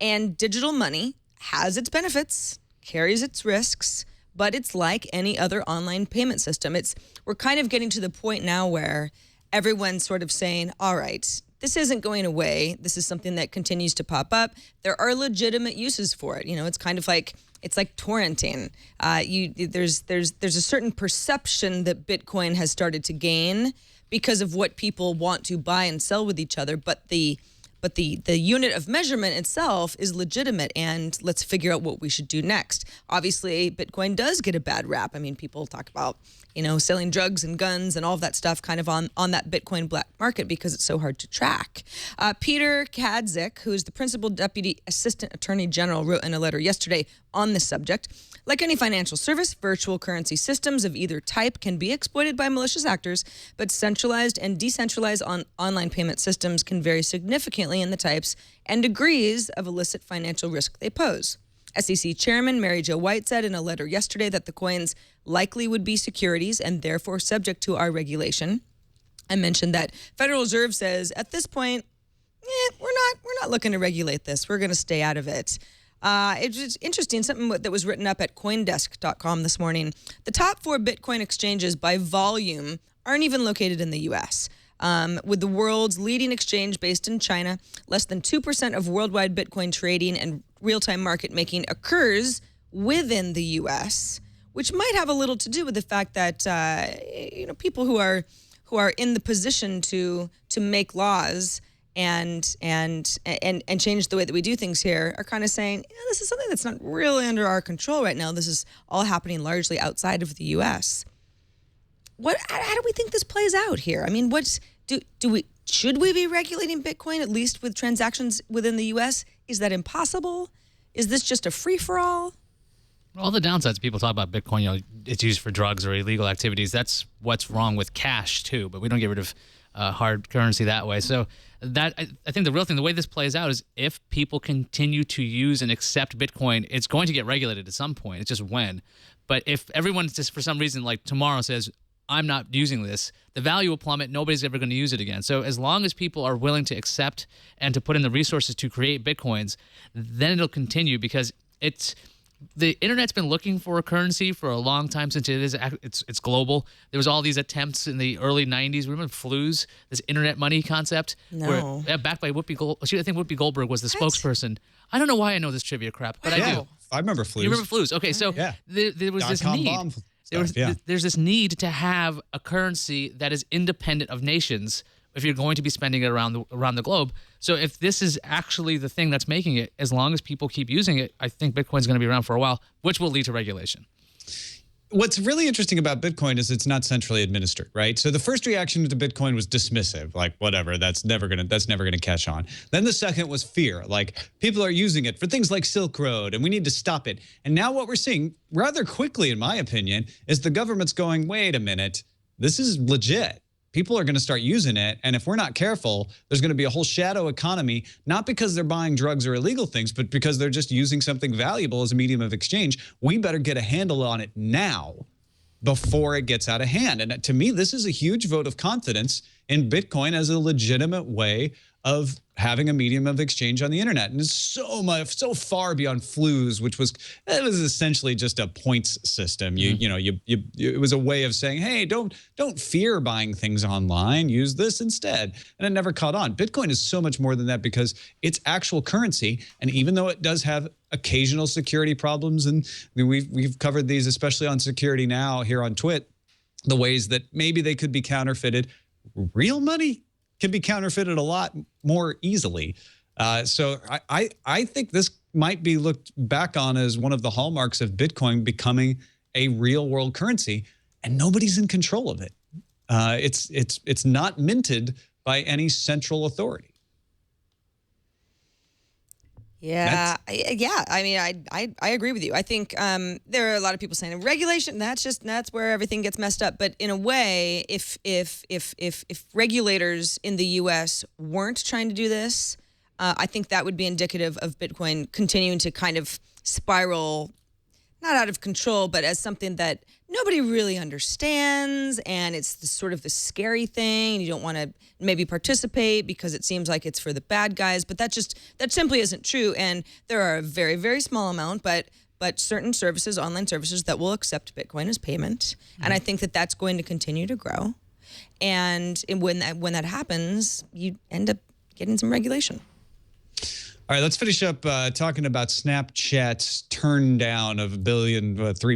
Speaker 5: and digital money has its benefits, carries its risks, but it's like any other online payment system. We're kind of getting to the point now where everyone's sort of saying, all right, this isn't going away. This is something that continues to pop up. There are legitimate uses for it. You know, it's kind of like, it's like torrenting. There's a certain perception that Bitcoin has started to gain because of what people want to buy and sell with each other, but the unit of measurement itself is legitimate, and let's figure out what we should do next. Obviously, Bitcoin does get a bad rap. I mean, people talk about, you know, selling drugs and guns and all of that stuff kind of on that Bitcoin black market because it's so hard to track. Peter Kadzik, who is the principal deputy assistant attorney general, wrote in a letter yesterday on this subject. Like any financial service, virtual currency systems of either type can be exploited by malicious actors, but centralized and decentralized online payment systems can vary significantly in the types and degrees of illicit financial risk they pose. SEC Chairman Mary Jo White said in a letter yesterday that the coins likely would be securities and therefore subject to our regulation. I mentioned that Federal Reserve says at this point, we're not looking to regulate this. We're going to stay out of it. It's just interesting, something that was written up at CoinDesk.com this morning. The top 4 Bitcoin exchanges by volume aren't even located in the U.S. With the world's leading exchange based in China, less than 2% of worldwide Bitcoin trading and real-time market making occurs within the U.S., which might have a little to do with the fact that people who are in the position to make laws and change the way that we do things here are kind of saying, this is something that's not really under our control right now. This is all happening largely outside of the U.S. How do we think this plays out here? I mean, should we be regulating Bitcoin, at least with transactions within the U.S.? Is that impossible? Is this just a free-for-all?
Speaker 6: All the downsides, people talk about Bitcoin, it's used for drugs or illegal activities. That's what's wrong with cash, too. But we don't get rid of hard currency that way. So that I think the real thing, the way this plays out is if people continue to use and accept Bitcoin, it's going to get regulated at some point. It's just when. But if everyone just for some reason, like tomorrow, says, I'm not using this, the value will plummet. Nobody's ever going to use it again. So as long as people are willing to accept and to put in the resources to create Bitcoins, then it'll continue because the internet's been looking for a currency for a long time since it's global. There was all these attempts in the early 90s. Remember flus, this internet money concept?
Speaker 5: No.
Speaker 6: Backed by Whoopi Goldberg. I think Whoopi Goldberg was the spokesperson. I don't know why I know this trivia crap, but I do.
Speaker 1: I remember flus.
Speaker 6: You remember flus? Okay, so there was this need. There's this need to have a currency that is independent of nations if you're going to be spending it around the globe. So if this is actually the thing that's making it, as long as people keep using it, I think Bitcoin's going to be around for a while, which will lead to regulation.
Speaker 1: What's really interesting about Bitcoin is it's not centrally administered, right? So the first reaction to Bitcoin was dismissive, like whatever, that's never gonna catch on. Then the second was fear, like people are using it for things like Silk Road and we need to stop it. And now what we're seeing rather quickly, in my opinion, is the government's going, wait a minute, this is legit. People are going to start using it. And if we're not careful, there's going to be a whole shadow economy, not because they're buying drugs or illegal things, but because they're just using something valuable as a medium of exchange. We better get a handle on it now before it gets out of hand. And to me, this is a huge vote of confidence in Bitcoin as a legitimate way of having a medium of exchange on the internet. And it's so far beyond flus, which was essentially just a points system. It was a way of saying, hey, don't fear buying things online. Use this instead. And it never caught on. Bitcoin is so much more than that because it's actual currency. And even though it does have occasional security problems, and we've covered these, especially on Security Now here on Twit, the ways that maybe they could be counterfeited, real money can be counterfeited a lot more easily. So I think this might be looked back on as one of the hallmarks of Bitcoin becoming a real world currency, and nobody's in control of it. It's not minted by any central authority.
Speaker 5: Yeah, I mean, I agree with you. I think there are a lot of people saying regulation. That's where everything gets messed up. But in a way, if regulators in the U.S. weren't trying to do this, I think that would be indicative of Bitcoin continuing to kind of spiral, not out of control, but as something that nobody really understands, and it's sort of the scary thing. You don't want to maybe participate because it seems like it's for the bad guys, but that simply isn't true. And there are a very, very small amount, but certain services, online services, that will accept Bitcoin as payment, and I think that that's going to continue to grow. And when that happens, you end up getting some regulation.
Speaker 1: All right, let's finish up talking about Snapchat's turn down of $3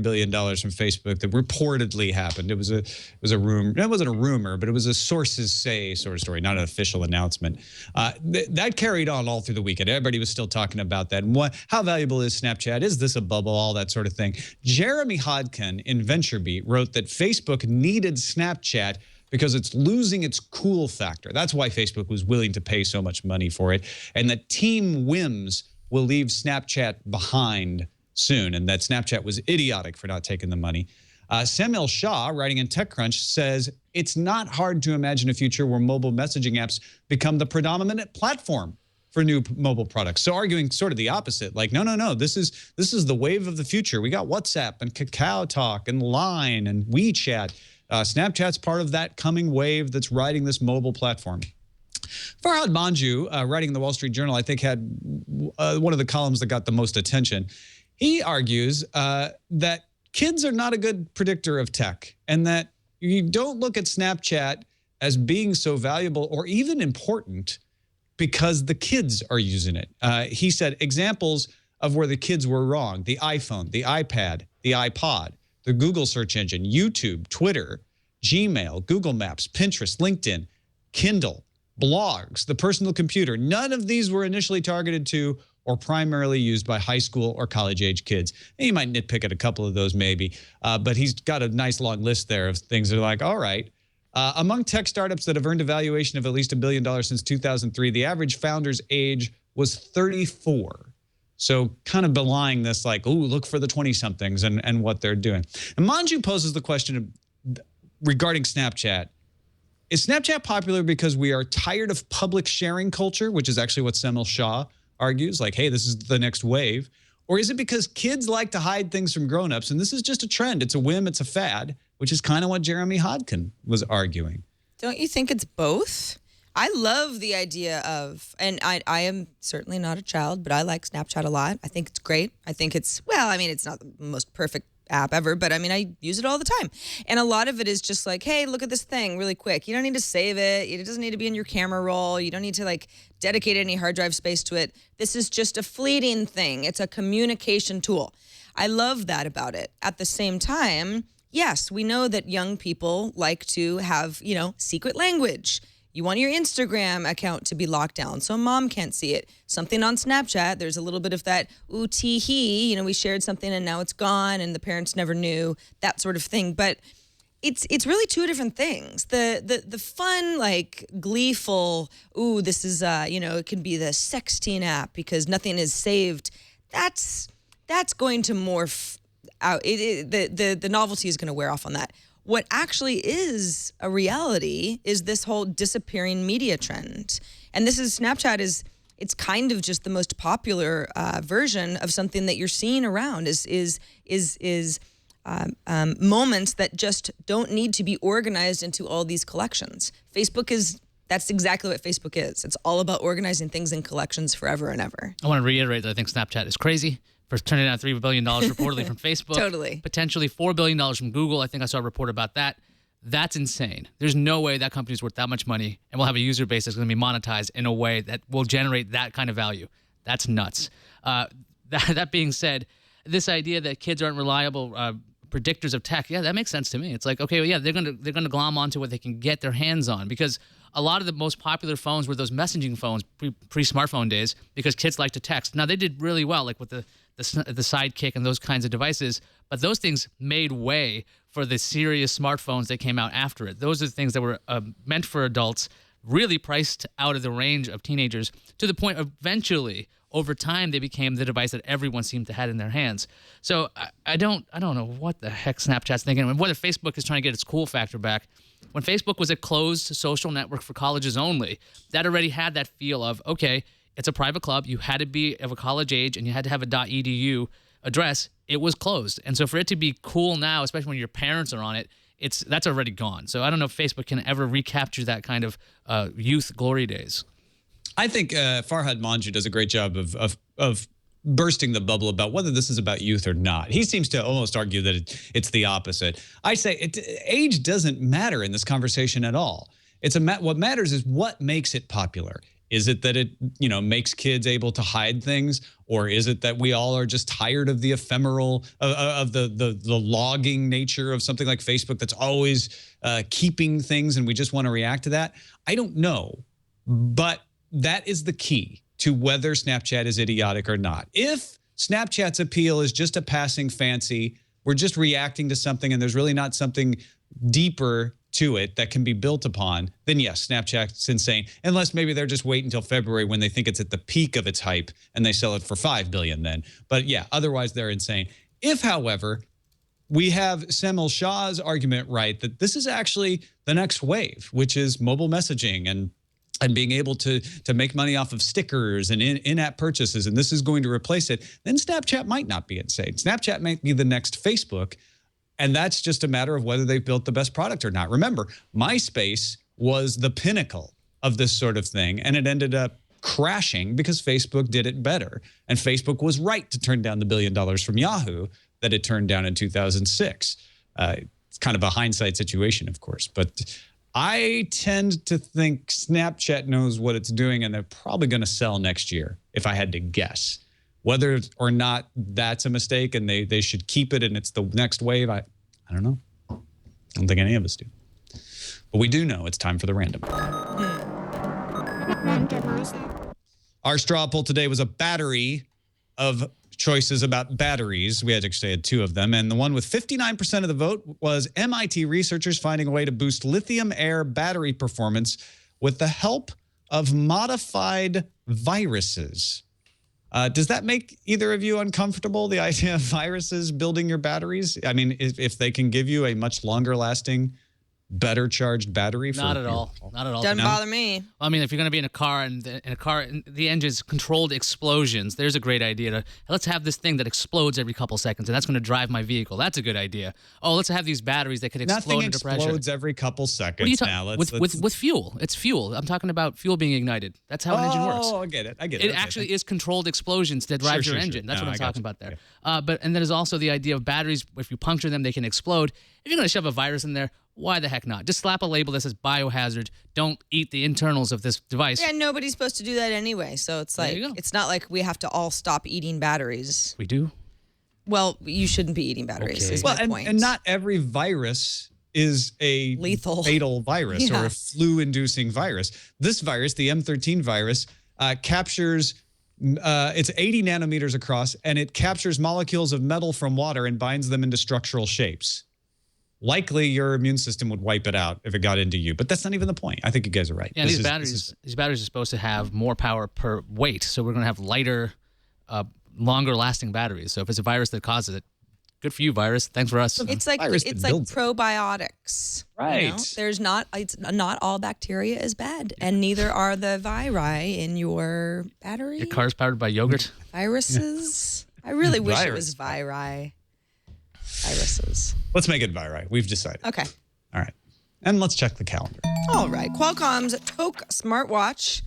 Speaker 1: billion from Facebook that reportedly happened. It was a rumor. It wasn't a rumor, but it was a sources say sort of story, not an official announcement. That carried on all through the weekend. Everybody was still talking about that. And how valuable is Snapchat? Is this a bubble? All that sort of thing. Jeremy Hodkin in VentureBeat wrote that Facebook needed Snapchat because it's losing its cool factor. That's why Facebook was willing to pay so much money for it. And that Team Whims will leave Snapchat behind soon, and that Snapchat was idiotic for not taking the money. Samuel Shah, writing in TechCrunch, says it's not hard to imagine a future where mobile messaging apps become the predominant platform for new mobile products. So arguing sort of the opposite, like, no, this is the wave of the future. We got WhatsApp and Kakao Talk and Line and WeChat. Snapchat's part of that coming wave that's riding this mobile platform. Farhad Manjoo, writing in the Wall Street Journal, I think had one of the columns that got the most attention. He argues that kids are not a good predictor of tech, and that you don't look at Snapchat as being so valuable or even important because the kids are using it. He said examples of where the kids were wrong: the iPhone, the iPad, the iPod, the Google search engine, YouTube, Twitter, Gmail, Google Maps, Pinterest, LinkedIn, Kindle, blogs, the personal computer. None of these were initially targeted to or primarily used by high school or college-age kids. And you might nitpick at a couple of those maybe, but he's got a nice long list there of things that are like, all right. Among tech startups that have earned a valuation of at least $1 billion since 2003, the average founder's age was 34. So kind of belying this like, oh, look for the 20-somethings and what they're doing. And Manju poses the question regarding Snapchat. Is Snapchat popular because we are tired of public sharing culture, which is actually what Semil Shah argues, like, hey, this is the next wave? Or is it because kids like to hide things from grown-ups, and this is just a trend, it's a whim, it's a fad, which is kind of what Jeremy Hodkin was arguing?
Speaker 5: Don't you think it's both? I love the idea of, and I am certainly not a child, but I like Snapchat a lot. I think it's great. I think it's, well, I mean, it's not the most perfect app ever, but I mean, I use it all the time. And a lot of it is just like, hey, look at this thing really quick. You don't need to save it. It doesn't need to be in your camera roll. You don't need to like dedicate any hard drive space to it. This is just a fleeting thing. It's a communication tool. I love that about it. At the same time, yes, we know that young people like to have, you know, secret language. You want your Instagram account to be locked down so mom can't see it. Something on Snapchat, there's a little bit of that, ooh, tee hee, you know, we shared something and now it's gone and the parents never knew, that sort of thing. But it's really two different things. The fun, like gleeful, ooh, this is, you know, it can be the sexting app because nothing is saved. That's going to morph out. The novelty is going to wear off on that. What actually is a reality is this whole disappearing media trend. And this is, Snapchat is, it's kind of just the most popular version of something that you're seeing around is moments that just don't need to be organized into all these collections. Facebook is, that's exactly what Facebook is. It's all about organizing things in collections forever and ever.
Speaker 6: I want to reiterate that I think Snapchat is crazy for turning down $3 billion reportedly from Facebook.
Speaker 5: Totally.
Speaker 6: Potentially $4 billion from Google. I think I saw a report about that. That's insane. There's no way that company's worth that much money and will have a user base that's going to be monetized in a way that will generate that kind of value. That's nuts. That being said, this idea that kids aren't reliable predictors of tech, yeah, that makes sense to me. It's like, okay, well, yeah, they're gonna glom onto what they can get their hands on, because a lot of the most popular phones were those messaging phones pre-smartphone days, because kids like to text. Now they did really well, like with the Sidekick and those kinds of devices, but those things made way for the serious smartphones that came out after it. Those are the things that were meant for adults, really priced out of the range of teenagers, to the point eventually, over time, they became the device that everyone seemed to have in their hands. So I don't know what the heck Snapchat's thinking, and whether Facebook is trying to get its cool factor back. When Facebook was a closed social network for colleges only, that already had that feel of, okay, it's a private club, you had to be of a college age, and you had to have a .edu address. It was closed. And so for it to be cool now, especially when your parents are on it, that's already gone. So I don't know if Facebook can ever recapture that kind of youth glory days.
Speaker 1: I think Farhad Manju does a great job of bursting the bubble about whether this is about youth or not. He seems to almost argue that it's the opposite. I say age doesn't matter in this conversation at all. What matters is what makes it popular. Is it that it makes kids able to hide things, or is it that we all are just tired of the ephemeral of the logging nature of something like Facebook that's always keeping things, and we just want to react to that? I don't know, but that is the key to whether Snapchat is idiotic or not. If Snapchat's appeal is just a passing fancy, we're just reacting to something and there's really not something deeper to it that can be built upon, then yes, Snapchat's insane. Unless maybe they're just waiting until February when they think it's at the peak of its hype and they sell it for $5 billion then. But yeah, otherwise they're insane. If, however, we have Semil Shah's argument right that this is actually the next wave, which is mobile messaging and being able to make money off of stickers and in-app purchases, and this is going to replace it, then Snapchat might not be insane. Snapchat might be the next Facebook, and that's just a matter of whether they've built the best product or not. Remember, MySpace was the pinnacle of this sort of thing, and it ended up crashing because Facebook did it better. And Facebook was right to turn down the $1 billion from Yahoo that it turned down in 2006. it's kind of a hindsight situation, of course. But I tend to think Snapchat knows what it's doing, and they're probably going to sell next year, if I had to guess. Whether or not that's a mistake and they should keep it and it's the next wave, I don't know. I don't think any of us do. But we do know it's time for the random. Our straw poll today was a battery of choices about batteries. We actually had two of them. And the one with 59% of the vote was MIT researchers finding a way to boost lithium-air battery performance with the help of modified viruses. Does that make either of you uncomfortable, the idea of viruses building your batteries? I mean, if they can give you a much longer lasting, better charged battery?
Speaker 6: Not at all. Not at all.
Speaker 5: Doesn't bother me.
Speaker 6: I mean, if you're going to be in a car and the engine's controlled explosions, there's a great idea to let's have this thing that explodes every couple seconds, and that's going to drive my vehicle. That's a good idea. Oh, let's have these batteries that could explode under pressure.
Speaker 1: Nothing explodes every couple seconds.
Speaker 6: What are you talking with fuel? It's fuel. I'm talking about fuel being ignited. That's how an engine works.
Speaker 1: Oh, I get it.
Speaker 6: It actually is controlled explosions that drive your engine. That's what I'm talking about there.
Speaker 1: Yeah.
Speaker 6: And then there's also the idea of batteries. If you puncture them, they can explode. If you're going to shove a virus in there, why the heck not? Just slap a label that says biohazard. Don't eat the internals of this device.
Speaker 5: Yeah, nobody's supposed to do that anyway. So it's like it's not like we have to all stop eating batteries.
Speaker 6: We do.
Speaker 5: Well, you shouldn't be eating batteries. Is my point.
Speaker 1: And not every virus is a
Speaker 5: lethal
Speaker 1: fatal virus or a flu-inducing virus. This virus, the M13 virus, captures. It's 80 nanometers across, and it captures molecules of metal from water and binds them into structural shapes. Likely, your immune system would wipe it out if it got into you, but that's not even the point. I think you guys are right.
Speaker 6: Yeah, these batteries are supposed to have more power per weight, so we're going to have lighter, longer-lasting batteries. So if it's a virus that causes it, good for you, virus. Thanks for us.
Speaker 5: It's like probiotics.
Speaker 1: Right.
Speaker 5: You know? There's not. It's not all bacteria is bad, and neither are the viri in your battery.
Speaker 6: Your car's powered by yogurt.
Speaker 5: Viruses. I really wish it was viri. Viruses.
Speaker 1: Let's make it viri. We've decided.
Speaker 5: Okay.
Speaker 1: All right. And let's check the calendar.
Speaker 5: All right. Qualcomm's Toque smartwatch.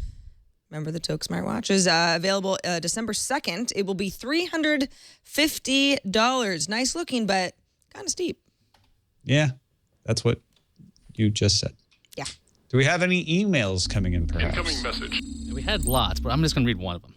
Speaker 5: Remember the Toque smartwatch is available December 2nd. It will be $350. Nice looking, but kind of steep.
Speaker 1: Yeah, that's what you just said.
Speaker 5: Yeah.
Speaker 1: Do we have any emails coming in, perhaps?
Speaker 8: Incoming message.
Speaker 6: We had lots, but I'm just going to read one of them.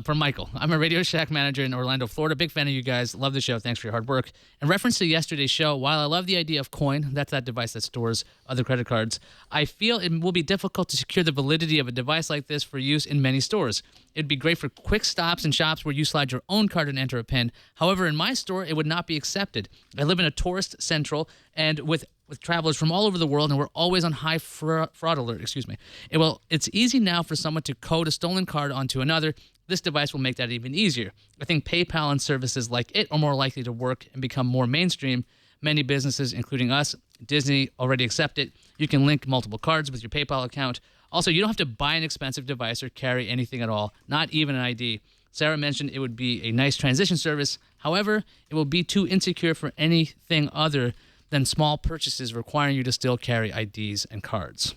Speaker 6: From Michael. I'm a Radio Shack manager in Orlando, Florida. Big fan of you guys. Love the show. Thanks for your hard work. In reference to yesterday's show, while I love the idea of Coin, that's that device that stores other credit cards, I feel it will be difficult to secure the validity of a device like this for use in many stores. It'd be great for quick stops and shops where you slide your own card and enter a PIN. However, in my store, it would not be accepted. I live in a tourist central and with travelers from all over the world, and we're always on high fraud alert. It's easy now for someone to code a stolen card onto another. This device will make that even easier. I think PayPal and services like it are more likely to work and become more mainstream. Many businesses, including us, Disney, already accept it. You can link multiple cards with your PayPal account. Also, you don't have to buy an expensive device or carry anything at all, not even an ID. Sarah mentioned it would be a nice transition service. However, it will be too insecure for anything other than small purchases requiring you to still carry IDs and cards.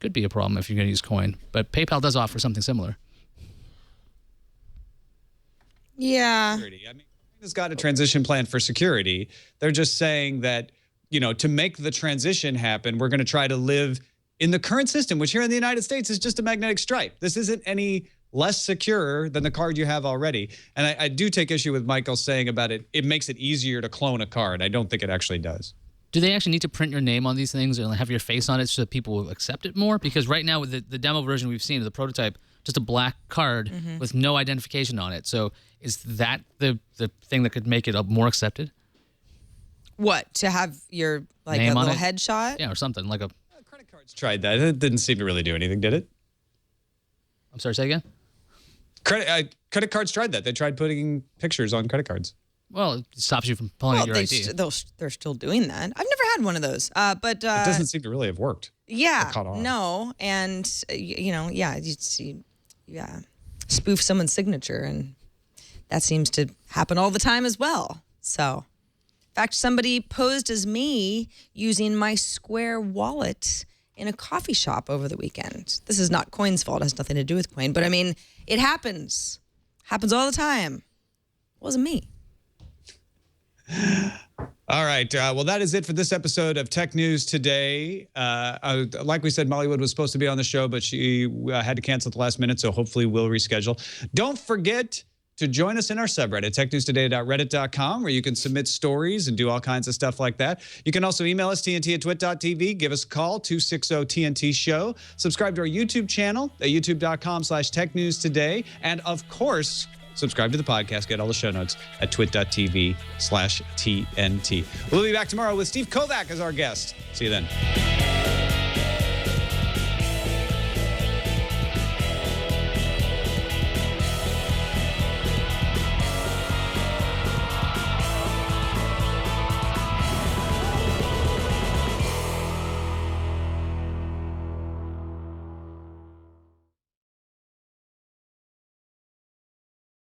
Speaker 6: Could be a problem if you're going to use Coin, but PayPal does offer something similar.
Speaker 5: Yeah.
Speaker 1: I mean, it's got a transition plan for security. They're just saying that, to make the transition happen, we're going to try to live in the current system, which here in the United States is just a magnetic stripe. This isn't any less secure than the card you have already. And I do take issue with Michael saying about it. It makes it easier to clone a card. I don't think it actually does.
Speaker 6: Do they actually need to print your name on these things and have your face on it so that people will accept it more? Because right now with the demo version we've seen of the prototype, just a black card with no identification on it. So is that the thing that could make it more accepted?
Speaker 5: What, to have your
Speaker 6: name
Speaker 5: a
Speaker 6: on
Speaker 5: little
Speaker 6: it?
Speaker 5: headshot?
Speaker 6: Yeah, or something like a.
Speaker 1: Credit cards tried that. It didn't seem to really do anything, did it?
Speaker 6: I'm sorry, say again?
Speaker 1: Credit cards tried that. They tried putting pictures on credit cards.
Speaker 6: Well, it stops you from pulling out your ID.
Speaker 5: They're still doing that. I've never had one of those, but
Speaker 1: it doesn't seem to really have worked.
Speaker 5: Yeah,
Speaker 1: caught on.
Speaker 5: no, and spoof someone's signature, and that seems to happen all the time as well. So, in fact, somebody posed as me using my Square wallet in a coffee shop over the weekend. This is not Coin's fault. It has nothing to do with Coin, but I mean, it happens. Happens all the time. It wasn't me.
Speaker 1: All right. Well, that is it for this episode of Tech News Today. Like we said, Mollywood was supposed to be on the show, but she had to cancel at the last minute, so hopefully we'll reschedule. Don't forget to join us in our subreddit, technewstoday.reddit.com, where you can submit stories and do all kinds of stuff like that. You can also email us, tnt@twit.tv. Give us a call, 260-TNT-SHOW. Subscribe to our YouTube channel at youtube.com/technewstoday. And, of course, subscribe to the podcast. Get all the show notes at twit.tv/TNT. We'll be back tomorrow with Steve Kovac as our guest. See you then.